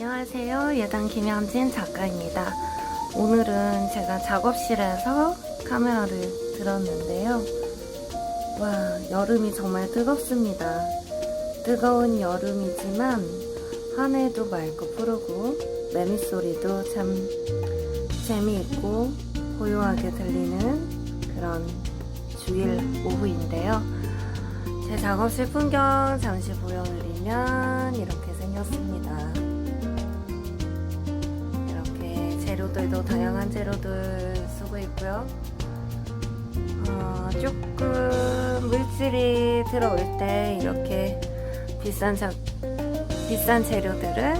안녕하세요. 예단 김현진 작가입니다. 오늘은 제가 작업실에서 카메라를 들었는데요. 와, 여름이 정말 뜨겁습니다. 뜨거운 여름이지만 하늘도 맑고 푸르고 매미소리도 참 재미있고 고요하게 들리는 그런 주일 오후인데요. 제 작업실 풍경 잠시 보여드리면 이렇게 생겼습니다. 이렇게 재료들도 다양한 재료들 쓰고 있고요. 조금 물질이 들어올 때 이렇게 비싼 재료들을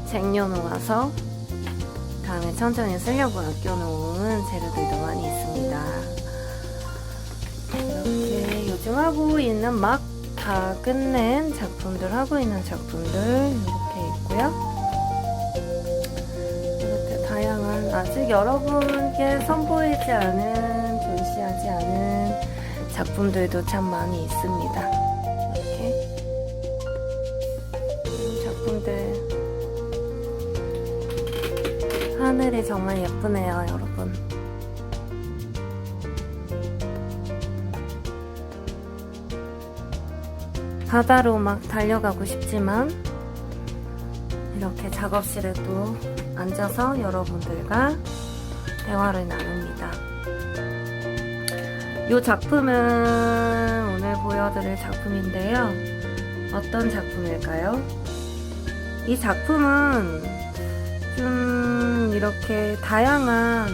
쟁여놓아서 다음에 천천히 쓰려고 아껴놓은 재료들도 많이 있습니다. 이렇게 요즘 하고 있는 막 다 끝낸 작품들, 하고 있는 작품들 이렇게 있고요. 이렇게 다양한 아직 여러분께 선보이지 않은, 전시하지 않은 작품들도 참 많이 있습니다. 이렇게 작품들, 하늘이 정말 예쁘네요, 여러분. 바다로 막 달려가고 싶지만 이렇게 작업실에 또 앉아서 여러분들과 대화를 나눕니다. 이 작품은 오늘 보여드릴 작품인데요. 어떤 작품일까요? 이 작품은 좀 이렇게 다양한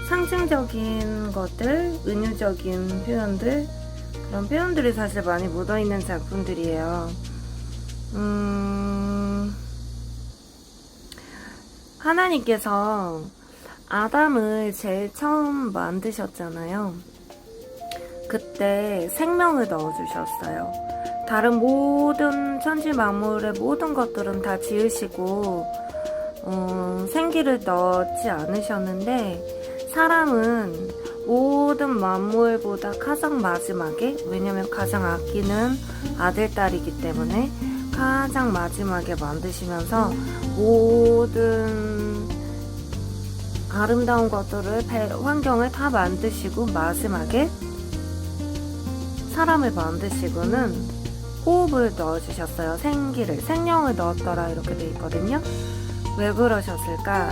상징적인 것들, 은유적인 표현들, 그런 표현들이 사실 많이 묻어있는 작품들이에요. 하나님께서 아담을 제일 처음 만드셨잖아요. 그때 생명을 넣어주셨어요. 다른 모든 천지 만물의 모든 것들은 다 지으시고 생기를 넣지 않으셨는데, 사람은 모든 만물보다 가장 마지막에, 왜냐면 가장 아끼는 아들, 딸이기 때문에 가장 마지막에 만드시면서 모든 아름다운 것들을, 환경을 다 만드시고 마지막에 사람을 만드시고는 호흡을 넣어주셨어요. 생명을 넣었더라 이렇게 돼 있거든요. 왜 그러셨을까?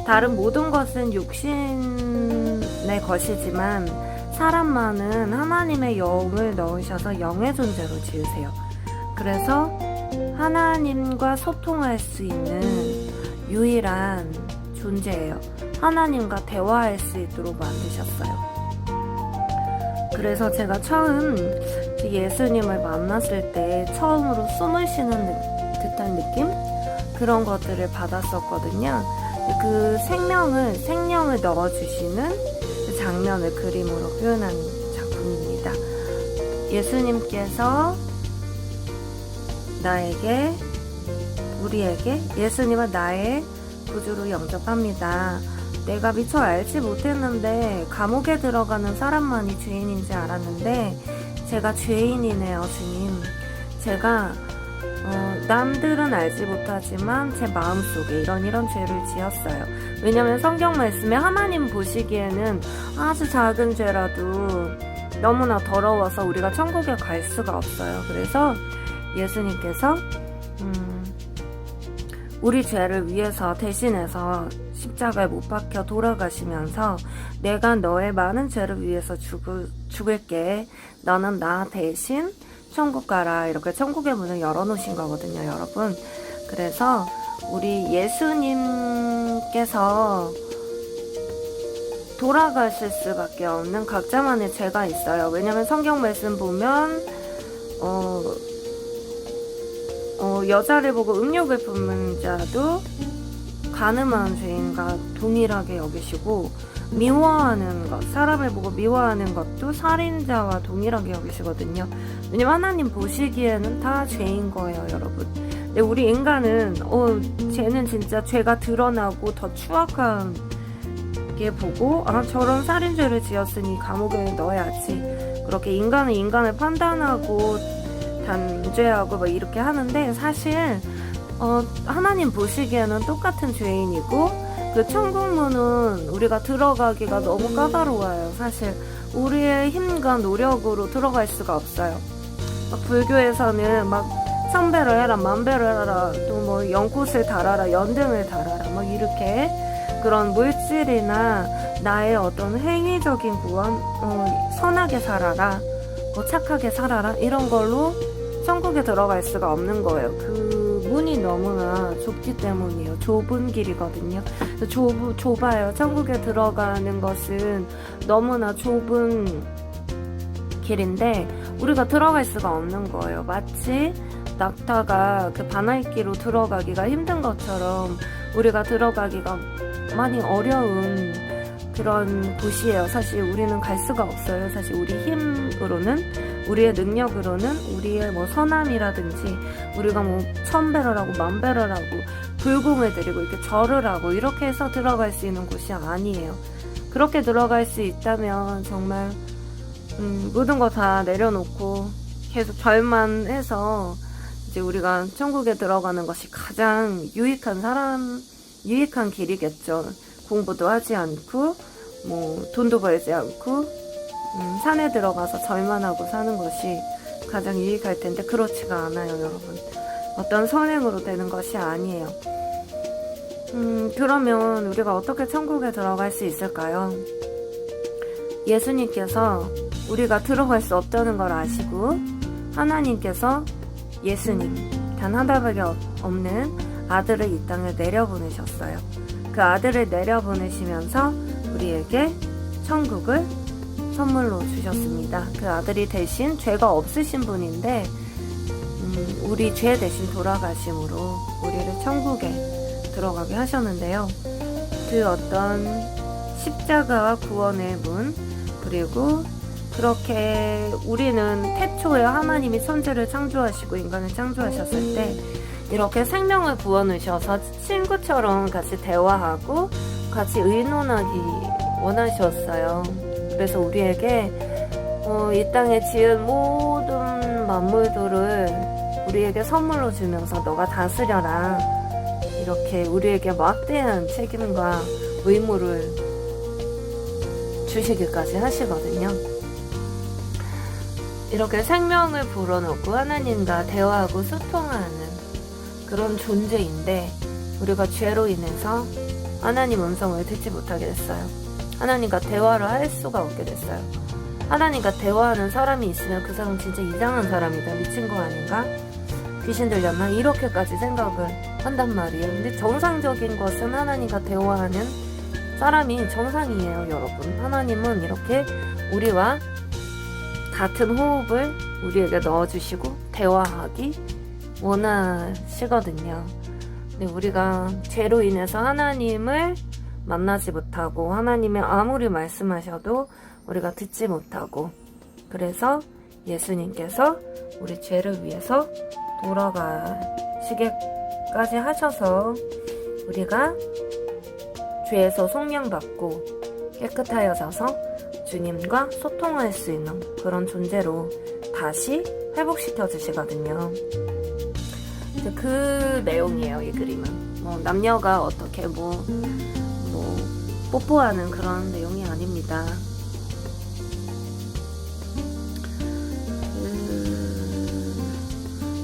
다른 모든 것은 육신의 것이지만 사람만은 하나님의 영을 넣으셔서 영의 존재로 지으세요. 그래서 하나님과 소통할 수 있는 유일한 존재예요. 하나님과 대화할 수 있도록 만드셨어요. 그래서 제가 처음 예수님을 만났을 때 처음으로 숨을 쉬는 듯한 느낌? 그런 것들을 받았었거든요. 그 생명을 넣어주시는 그 장면을 그림으로 표현한 작품입니다. 예수님께서 우리에게 예수님은 나의 구주로 영접합니다. 내가 미처 알지 못했는데 감옥에 들어가는 사람만이 죄인인지 알았는데 제가 죄인이네요, 주님. 제가 남들은 알지 못하지만 제 마음속에 이런 죄를 지었어요. 왜냐면 성경 말씀에 하나님 보시기에는 아주 작은 죄라도 너무나 더러워서 우리가 천국에 갈 수가 없어요. 그래서 예수님께서 우리 죄를 위해서 대신해서 십자가에 못 박혀 돌아가시면서 내가 너의 많은 죄를 위해서 죽을게. 너는 나 대신 천국 가라. 이렇게 천국의 문을 열어놓으신 거거든요, 여러분. 그래서 우리 예수님께서 돌아가실 수밖에 없는 각자만의 죄가 있어요. 왜냐면 성경 말씀 보면 여자를 보고 음욕을 품는 자도 간음한 죄인과 동일하게 여기시고, 미워하는 것, 사람을 보고 미워하는 것도 살인자와 동일하게 여기시거든요. 왜냐면 하나님 보시기에는 다 죄인 거예요, 여러분. 근데 우리 인간은 쟤는 진짜 죄가 드러나고 더 추악하게 보고, 저런 살인죄를 지었으니 감옥에 넣어야지, 그렇게 인간은 인간을 판단하고 단죄하고 막 이렇게 하는데, 사실 하나님 보시기에는 똑같은 죄인이고, 그 천국문은 우리가 들어가기가 너무 까다로워요. 사실 우리의 힘과 노력으로 들어갈 수가 없어요. 불교에서는 막 천배를 해라, 만배를 해라, 또 뭐 연꽃을 달아라, 연등을 달아라, 막 이렇게 그런 물질이나 나의 어떤 행위적인 구원, 선하게 살아라, 뭐 착하게 살아라, 이런 걸로 천국에 들어갈 수가 없는 거예요. 그 문이 너무나 좁기 때문이에요. 좁은 길이거든요. 좁아요. 천국에 들어가는 것은 너무나 좁은 길인데 우리가 들어갈 수가 없는 거예요. 마치 낙타가 그 바늘기로 들어가기가 힘든 것처럼 우리가 들어가기가 많이 어려운 그런 곳이에요. 사실 우리는 갈 수가 없어요. 사실 우리 힘으로는, 우리의 능력으로는, 우리의 뭐 선함이라든지 우리가 뭐 천배를 하고 만배를 하고 불공을 드리고 이렇게 절을 하고 이렇게 해서 들어갈 수 있는 곳이 아니에요. 그렇게 들어갈 수 있다면 정말 모든 거 다 내려놓고 계속 절만 해서 이제 우리가 천국에 들어가는 것이 가장 유익한 길이겠죠. 공부도 하지 않고 뭐 돈도 벌지 않고 산에 들어가서 절만 하고 사는 것이 가장 유익할 텐데 그렇지가 않아요, 여러분. 어떤 선행으로 되는 것이 아니에요. 그러면 우리가 어떻게 천국에 들어갈 수 있을까요? 예수님께서 우리가 들어갈 수 없다는 걸 아시고 하나님께서 예수님, 단 하나밖에 없는 아들을 이 땅에 내려보내셨어요. 그 아들을 내려보내시면서 우리에게 천국을 선물로 주셨습니다. 그 아들이 대신 죄가 없으신 분인데 우리 죄 대신 돌아가심으로 우리를 천국에 들어가게 하셨는데요. 그 어떤 십자가와 구원의 문, 그리고 그렇게 우리는 태초에 하나님이 천지를 창조하시고 인간을 창조하셨을 때 이렇게 생명을 부어넣으셔서 친구처럼 같이 대화하고 같이 의논하기 원하셨어요. 그래서 우리에게 이 땅에 지은 모든 만물들을 우리에게 선물로 주면서 너가 다스려라, 이렇게 우리에게 막대한 책임과 의무를 주시기까지 하시거든요. 이렇게 생명을 불어넣고 하나님과 대화하고 소통하는 그런 존재인데 우리가 죄로 인해서 하나님 음성을 듣지 못하게 됐어요. 하나님과 대화를 할 수가 없게 됐어요. 하나님과 대화하는 사람이 있으면 그 사람 진짜 이상한 사람이다, 미친 거 아닌가, 귀신 들렸나, 이렇게까지 생각을 한단 말이에요. 근데 정상적인 것은 하나님과 대화하는 사람이 정상이에요, 여러분. 하나님은 이렇게 우리와 같은 호흡을 우리에게 넣어주시고 대화하기 원하시거든요. 근데 우리가 죄로 인해서 하나님을 만나지 못하고 하나님의 아무리 말씀하셔도 우리가 듣지 못하고, 그래서 예수님께서 우리 죄를 위해서 돌아가시기까지 하셔서 우리가 죄에서 속량받고 깨끗하여져서 주님과 소통할 수 있는 그런 존재로 다시 회복시켜 주시거든요. 그 내용이에요, 이 그림은. 뭐 남녀가 어떻게 뭐 뽀뽀하는 그런 내용이 아닙니다.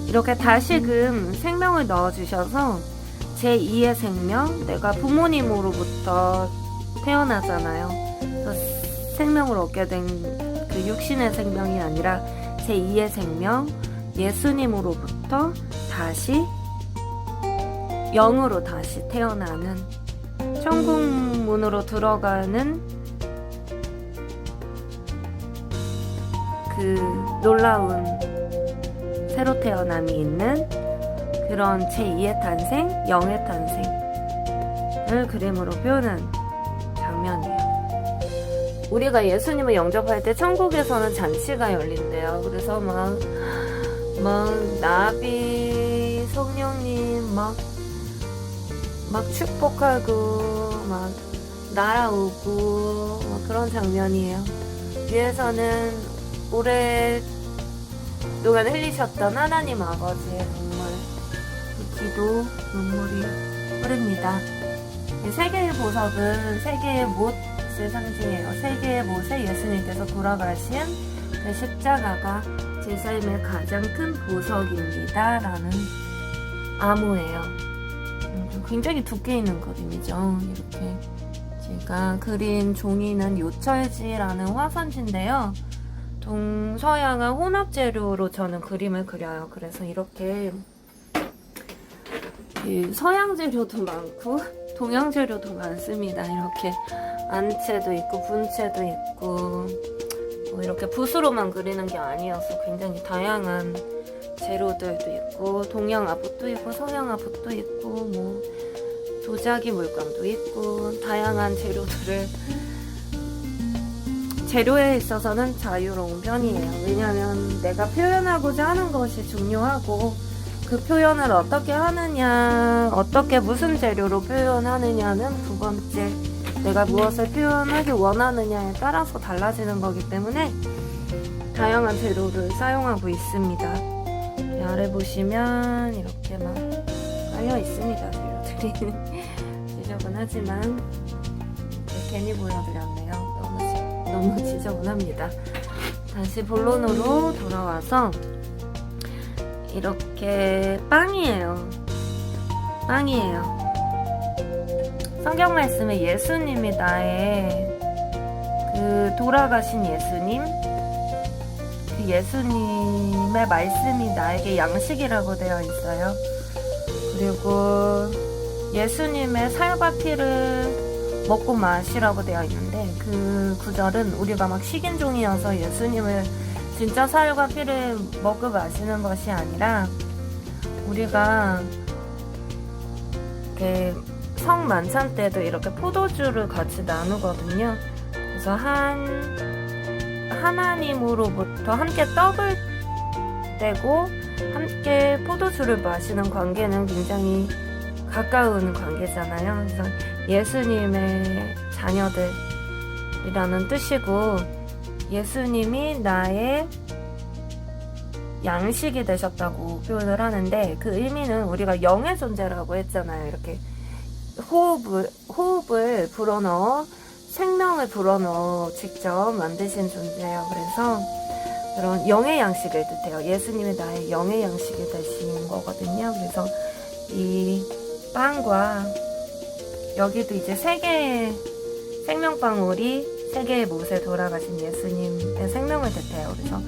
이렇게 다시금 생명을 넣어주셔서 제2의 생명, 내가 부모님으로부터 태어나잖아요. 생명을 얻게 된 그 육신의 생명이 아니라 제2의 생명, 예수님으로부터 다시 영으로 다시 태어나는, 천국 문으로 들어가는 그 놀라운 새로 태어남이 있는 그런 제2의 탄생, 영의 탄생을 그림으로 표현한 장면이에요. 우리가 예수님을 영접할 때 천국에서는 잔치가 열린대요. 그래서 막 나비, 성령님 막 축복하고 막 날아오고 막 그런 장면이에요. 위에서는 오랫동안 흘리셨던 하나님 아버지의 정말 기도, 눈물이 흐릅니다. 이 세 개의 보석은 세 개의 못을 상징해요. 세 개의 못에 예수님께서 돌아가신 그 십자가가 제 삶의 가장 큰 보석입니다. 라는 암호예요. 굉장히 두께 있는 그림이죠. 이렇게 제가 그린 종이는 요철지라는 화선지인데요. 동서양의 혼합 재료로 저는 그림을 그려요. 그래서 이렇게 서양 재료도 많고 동양 재료도 많습니다. 이렇게 안채도 있고 분채도 있고 뭐 이렇게 붓으로만 그리는 게 아니어서 굉장히 다양한 재료들도 있고 동양 아붓도 있고 서양 아붓도 있고 뭐 도자기 물감도 있고 다양한 재료에 있어서는 자유로운 편이에요. 왜냐하면 내가 표현하고자 하는 것이 중요하고 그 표현을 어떻게 하느냐, 무슨 재료로 표현하느냐는 두 번째, 내가 무엇을 표현하기 원하느냐에 따라서 달라지는 거기 때문에 다양한 재료를 사용하고 있습니다. 아래 보시면 이렇게 막 깔려 있습니다. 재료들이 지저분하지만 괜히 보여드렸네요. 너무 지저분합니다. 다시 본론으로 돌아와서 이렇게 빵이에요. 성경 말씀에 예수님이 나의 그 돌아가신 예수님, 그 예수님의 말씀이 나에게 양식이라고 되어 있어요. 그리고 예수님의 살과 피를 먹고 마시라고 되어 있는데 그 구절은 우리가 막 식인종이어서 예수님을 진짜 살과 피를 먹고 마시는 것이 아니라 우리가 이렇게 성만찬 때도 이렇게 포도주를 같이 나누거든요. 그래서 하나님으로부터 함께 떡을 떼고 함께 포도주를 마시는 관계는 굉장히 가까운 관계잖아요. 그래서 예수님의 자녀들이라는 뜻이고 예수님이 나의 양식이 되셨다고 표현을 하는데 그 의미는 우리가 영의 존재라고 했잖아요. 이렇게 호흡을 불어넣어 생명을 불어넣어 직접 만드신 존재예요. 그래서 그런 영의 양식을 뜻해요. 예수님이 나의 영의 양식이 되신 거거든요. 그래서 이 빵과 여기도 이제 세 개의 생명방울이 세 개의 못에 돌아가신 예수님의 생명을 뜻해요. 그래서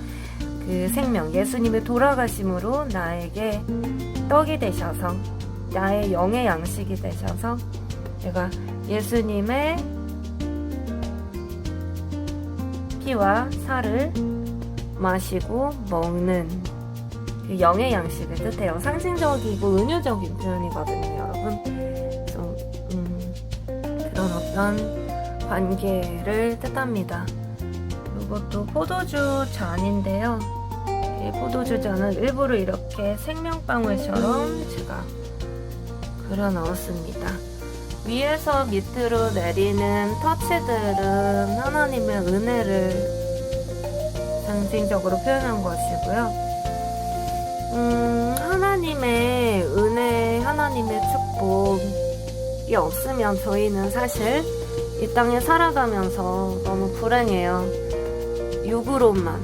그 생명, 예수님의 돌아가심으로 나에게 떡이 되셔서 나의 영의 양식이 되셔서 내가 예수님의 피와 살을 마시고 먹는 그 영의 양식을 뜻해요. 상징적이고 은유적인 표현이거든요, 여러분. 그래서 그런 어떤 관계를 뜻합니다. 이것도 포도주 잔인데요. 이 포도주 잔을 일부러 이렇게 생명방울처럼 제가 그려 넣었습니다. 위에서 밑으로 내리는 터치들은 하나님의 은혜를 상징적으로 표현한 것이고요. 하나님의 은혜, 하나님의 축복이 없으면 저희는 사실 이 땅에 살아가면서 너무 불행해요. 육으로만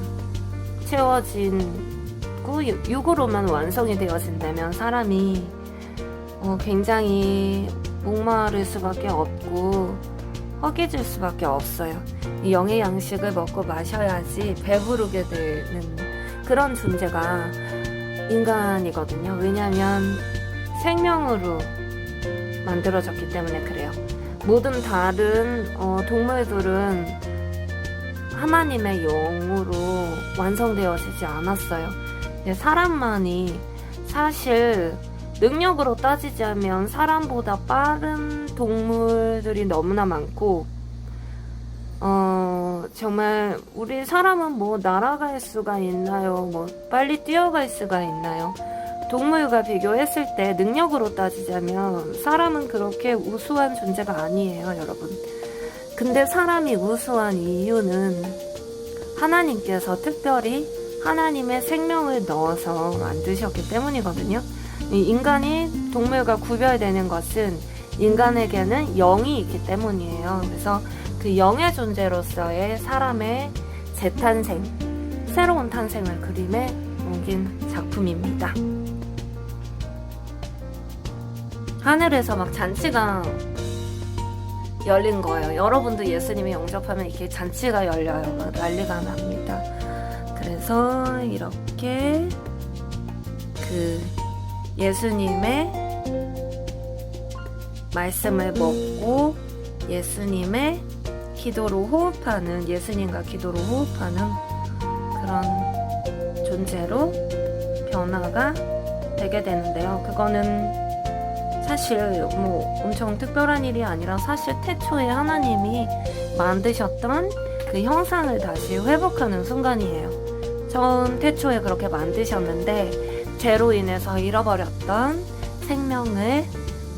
채워진고 육으로만 완성이 되어진다면 사람이 굉장히 목마를 수밖에 없고 허기질 수밖에 없어요. 이 영의 양식을 먹고 마셔야지 배부르게 되는 그런 존재가 인간이거든요. 왜냐하면 생명으로 만들어졌기 때문에 그래요. 모든 다른 동물들은 하나님의 영으로 완성되어지지 않았어요. 사람만이 사실 능력으로 따지자면 사람보다 빠른 동물들이 너무나 많고 정말 우리 사람은 뭐 날아갈 수가 있나요? 뭐 빨리 뛰어갈 수가 있나요? 동물과 비교했을 때 능력으로 따지자면 사람은 그렇게 우수한 존재가 아니에요, 여러분. 근데 사람이 우수한 이유는 하나님께서 특별히 하나님의 생명을 넣어서 만드셨기 때문이거든요. 이 인간이 동물과 구별되는 것은 인간에게는 영이 있기 때문이에요. 그래서 그 영의 존재로서의 사람의 재탄생, 새로운 탄생을 그림에 옮긴 작품입니다. 하늘에서 막 잔치가 열린 거예요. 여러분도 예수님이 영접하면 이렇게 잔치가 열려요. 막 난리가 납니다. 그래서 이렇게 그 예수님의 말씀을 먹고 예수님의 기도로 호흡하는, 예수님과 기도로 호흡하는 그런 존재로 변화가 되게 되는데요. 그거는 사실 뭐 엄청 특별한 일이 아니라 사실 태초에 하나님이 만드셨던 그 형상을 다시 회복하는 순간이에요. 처음 태초에 그렇게 만드셨는데 죄로 인해서 잃어버렸던 생명을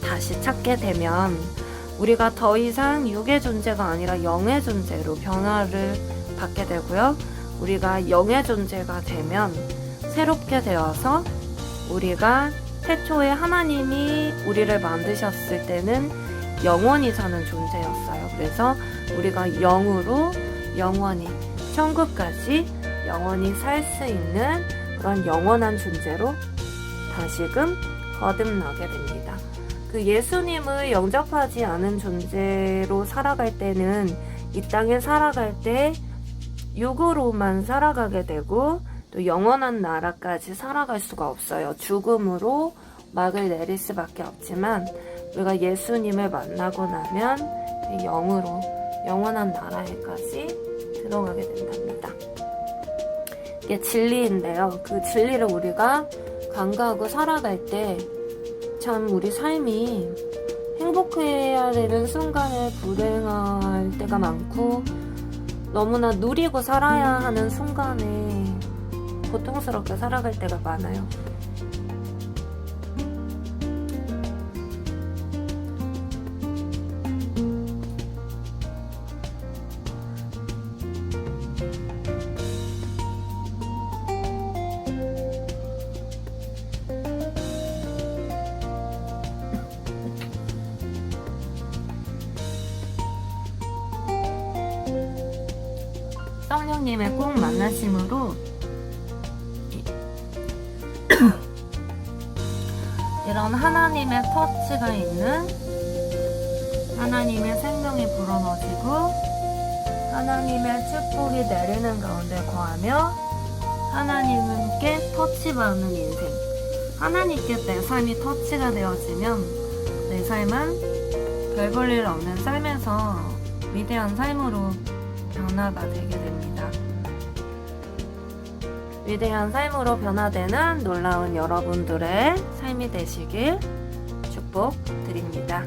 다시 찾게 되면 우리가 더 이상 육의 존재가 아니라 영의 존재로 변화를 받게 되고요. 우리가 영의 존재가 되면 새롭게 되어서 우리가 태초에 하나님이 우리를 만드셨을 때는 영원히 사는 존재였어요. 그래서 우리가 영으로 영원히 천국까지 영원히 살 수 있는 그런 영원한 존재로 다시금 거듭나게 됩니다. 그 예수님을 영접하지 않은 존재로 살아갈 때는 이 땅에 살아갈 때 육으로만 살아가게 되고 또 영원한 나라까지 살아갈 수가 없어요. 죽음으로 막을 내릴 수밖에 없지만 우리가 예수님을 만나고 나면 영으로 영원한 나라에까지 들어가게 된답니다. 이게 진리인데요. 그 진리를 우리가 간과하고 살아갈 때 참 우리 삶이 행복해야 되는 순간에 불행할 때가 많고 너무나 누리고 살아야 하는 순간에 고통스럽게 살아갈 때가 많아요. 성령님의 꼭 만나심으로 이런 하나님의 터치가 있는 하나님의 생명이 불어넣어지고 하나님의 축복이 내리는 가운데 거하며 하나님께 터치받는 인생, 하나님께 내 삶이 터치가 되어지면 내 삶은 별 볼 일 없는 삶에서 위대한 삶으로 변화가 되게 됩니다. 위대한 삶으로 변화되는 놀라운 여러분들의 삶이 되시길 축복드립니다.